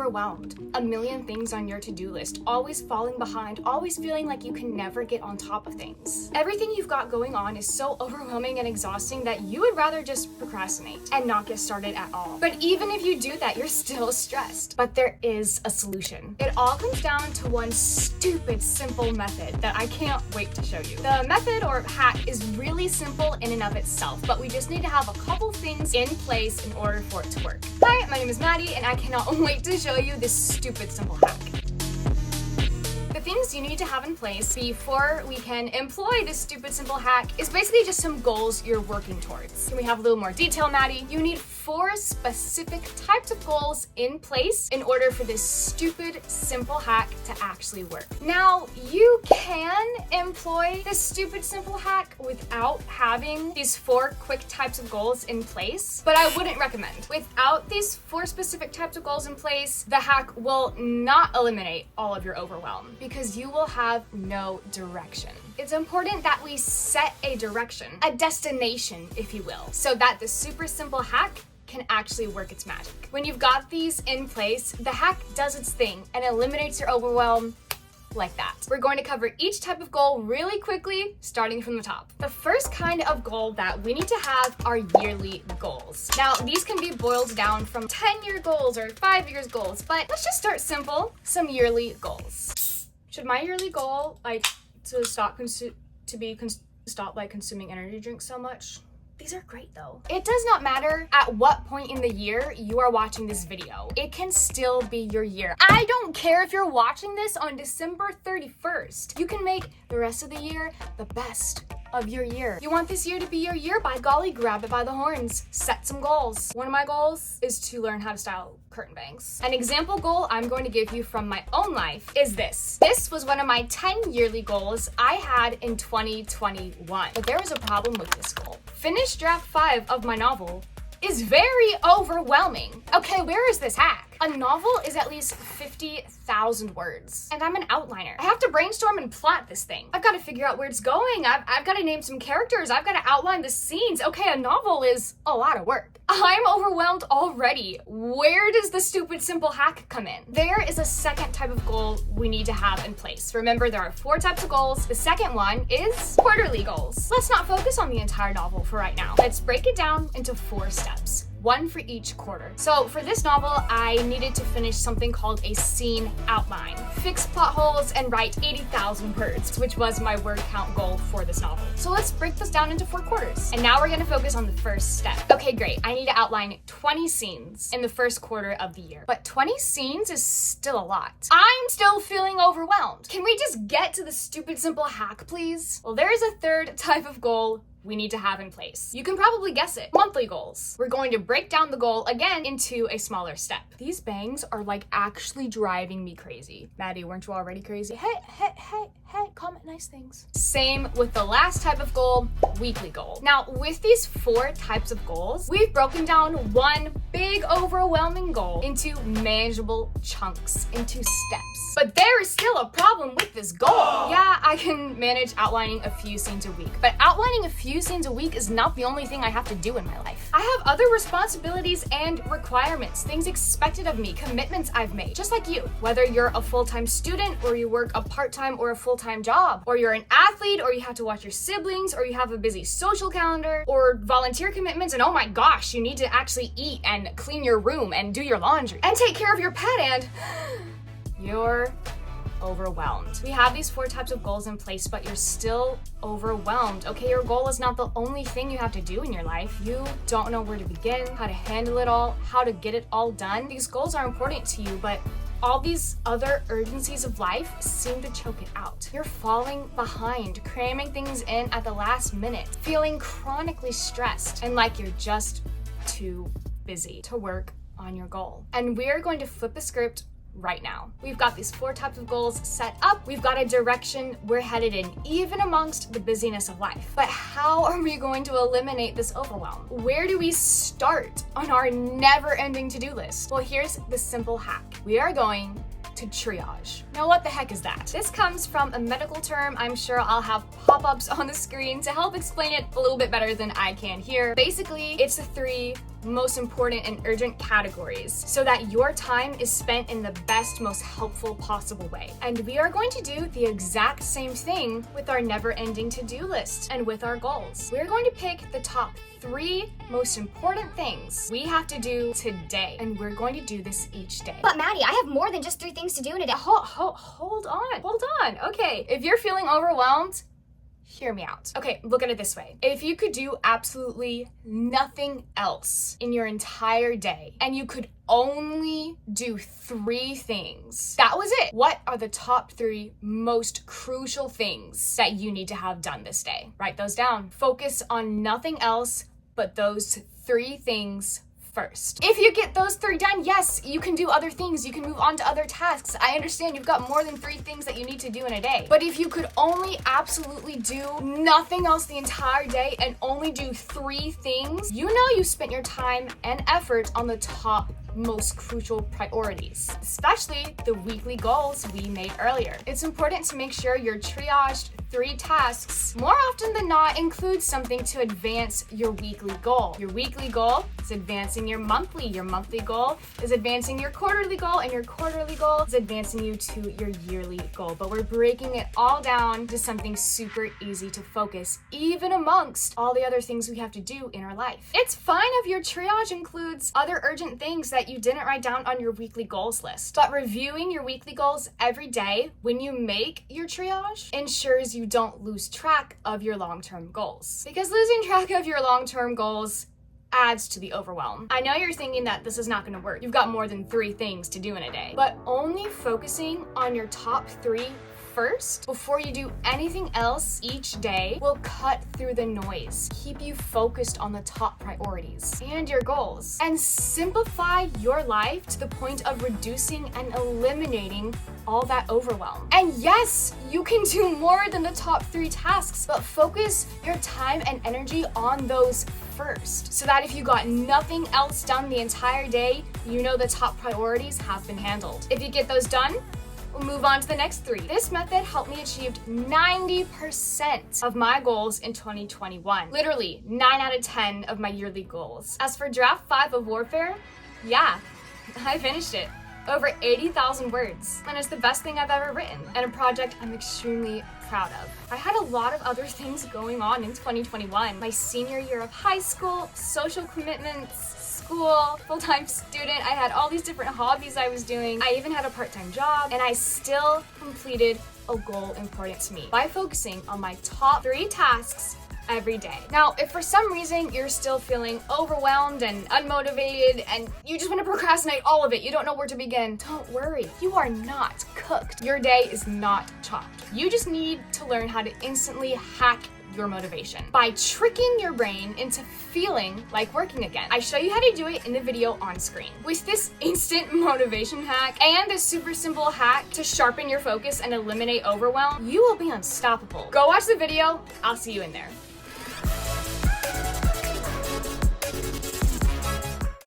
overwhelmed, a million things on your to-do list, always falling behind, always feeling like you can never get on top of things. Everything you've got going on is so overwhelming and exhausting that you would rather just procrastinate and not get started at all. But even if you do that, you're still stressed. But there is a solution. It all comes down to one stupid, simple method that I can't wait to show you. The method or hack is really simple in and of itself, but we just need to have a couple things in place in order for it to work. Hi, my name is Maddie, and I cannot wait to show you this stupid, simple hack. The things you need to have in place before we can employ this stupid, simple hack is basically just some goals you're working towards. Can we have a little more detail, Maddie? You need 4 specific types of goals in place in order for this stupid, simple hack to actually work. Now, you can employ this stupid, simple hack without having these 4 quick types of goals in place, but I wouldn't recommend. Without these 4 specific types of goals in place, the hack will not eliminate all of your overwhelm because you will have no direction. It's important that we set a direction, a destination, if you will, so that the super simple hack can actually work its magic. When you've got these in place, the hack does its thing and eliminates your overwhelm like that. We're going to cover each type of goal really quickly, starting from the top. The first kind of goal that we need to have are yearly goals. Now, these can be boiled down from 10-year goals or 5 years goals, but let's just start simple, some yearly goals. Should my yearly goal to stop consuming energy drinks so much? These are great though. It does not matter at what point in the year you are watching this video. It can still be your year. I don't care if you're watching this on December 31st. You can make the rest of the year the best of your year. You want this year to be your year? By golly, grab it by the horns. Set some goals. One of my goals is to learn how to style curtain bangs. An example goal I'm going to give you from my own life is this. This was one of my 10 yearly goals I had in 2021. But there was a problem with this goal. Finish draft 5 of my novel is very overwhelming. Okay, where is this hack? A novel is at least 50,000 words, and I'm an outliner. I have to brainstorm and plot this thing. I've got to figure out where it's going. I've got to name some characters. I've got to outline the scenes. Okay, a novel is a lot of work. I'm overwhelmed already. Where does the stupid simple hack come in? There is a second type of goal we need to have in place. Remember, there are 4 types of goals. The second one is quarterly goals. Let's not focus on the entire novel for right now. Let's break it down into 4 steps. 1 for each quarter. So for this novel, I needed to finish something called a scene outline, fix plot holes, and write 80,000 words, which was my word count goal for this novel. So let's break this down into 4 quarters. And now we're gonna focus on the first step. Okay, great. I need to outline 20 scenes in the first quarter of the year. But 20 scenes is still a lot. I'm still feeling overwhelmed. Can we just get to the stupid simple hack, please? Well, there is a third type of goal we need to have in place. You can probably guess it. Monthly goals. We're going to break down the goal again into a smaller step. These bangs are like actually driving me crazy. Maddie, weren't you already crazy? Hey, comment nice things. Same with the last type of goal, weekly goal. Now, with these 4 types of goals, we've broken down one big overwhelming goal into manageable chunks, into steps. But there is still a problem with this goal. Yeah, I can manage outlining a few scenes a week, but outlining a few scenes a week is not the only thing I have to do in my life. I have other responsibilities and requirements, things expected of me, commitments I've made, just like you. Whether you're a full-time student or you work a part-time or a full-time job, or you're an athlete, or you have to watch your siblings, or you have a busy social calendar, or volunteer commitments, and oh my gosh, you need to actually eat and clean your room and do your laundry and take care of your pet, and you're overwhelmed. We have these 4 types of goals in place, but you're still overwhelmed. Okay, your goal is not the only thing you have to do in your life. You don't know where to begin, how to handle it all, how to get it all done. These goals are important to you, but all these other urgencies of life seem to choke it out. You're falling behind, cramming things in at the last minute, feeling chronically stressed, and like you're just too busy to work on your goal. And we're going to flip the script right now. We've got these 4 types of goals set up. We've got a direction we're headed in, even amongst the busyness of life. But how are we going to eliminate this overwhelm? Where do we start on our never-ending to-do list? Well, here's the simple hack. We are going to triage. Now, what the heck is that? This comes from a medical term. I'm sure I'll have pop-ups on the screen to help explain it a little bit better than I can here. Basically, it's the 3 most important, and urgent categories so that your time is spent in the best, most helpful possible way. And we are going to do the exact same thing with our never-ending to-do list and with our goals. We're going to pick the top 3 most important things we have to do today, and we're going to do this each day. But Maddie, I have more than just 3 things to do in a day. Hold on. Okay, if you're feeling overwhelmed, hear me out. Okay, look at it this way. If you could do absolutely nothing else in your entire day, and you could only do 3 things, that was it. What are the top 3 most crucial things that you need to have done this day? Write those down. Focus on nothing else but those 3 things first. If you get those 3 done, yes, you can do other things. You can move on to other tasks. I understand you've got more than 3 things that you need to do in a day. But if you could only absolutely do nothing else the entire day and only do 3 things, you know you spent your time and effort on the top most crucial priorities, especially the weekly goals we made earlier. It's important to make sure your triaged 3 tasks more often than not include something to advance your weekly goal. Your weekly goal is advancing your monthly goal is advancing your quarterly goal, and your quarterly goal is advancing you to your yearly goal. But we're breaking it all down to something super easy to focus, even amongst all the other things we have to do in our life. It's fine if your triage includes other urgent things that you didn't write down on your weekly goals list, but reviewing your weekly goals every day when you make your triage ensures you don't lose track of your long-term goals. Because losing track of your long-term goals adds to the overwhelm. I know you're thinking that this is not going to work. You've got more than 3 things to do in a day, but only focusing on your top 3 first before you do anything else each day will cut through the noise, keep you focused on the top priorities and your goals, and simplify your life to the point of reducing and eliminating all that overwhelm. And yes, you can do more than the top 3 tasks, but focus your time and energy on those first, so that if you got nothing else done the entire day, you know the top priorities have been handled. If you get those done, we'll move on to the next 3. This method helped me achieve 90% of my goals in 2021. Literally 9 out of 10 of my yearly goals. As for draft 5 of Warfare, yeah, I finished it. Over 80,000 words, and it's the best thing I've ever written, and a project I'm extremely proud of. I had a lot of other things going on in 2021. My senior year of high school, social commitments, school, full-time student. I had all these different hobbies I was doing. I even had a part-time job, and I still completed a goal important to me by focusing on my top 3 tasks every day. Now, if for some reason you're still feeling overwhelmed and unmotivated and you just want to procrastinate all of it, you don't know where to begin, don't worry. You are not cooked. Your day is not chopped. You just need to learn how to instantly hack your motivation by tricking your brain into feeling like working again. I show you how to do it in the video on screen. With this instant motivation hack and this super simple hack to sharpen your focus and eliminate overwhelm, you will be unstoppable. Go watch the video. I'll see you in there.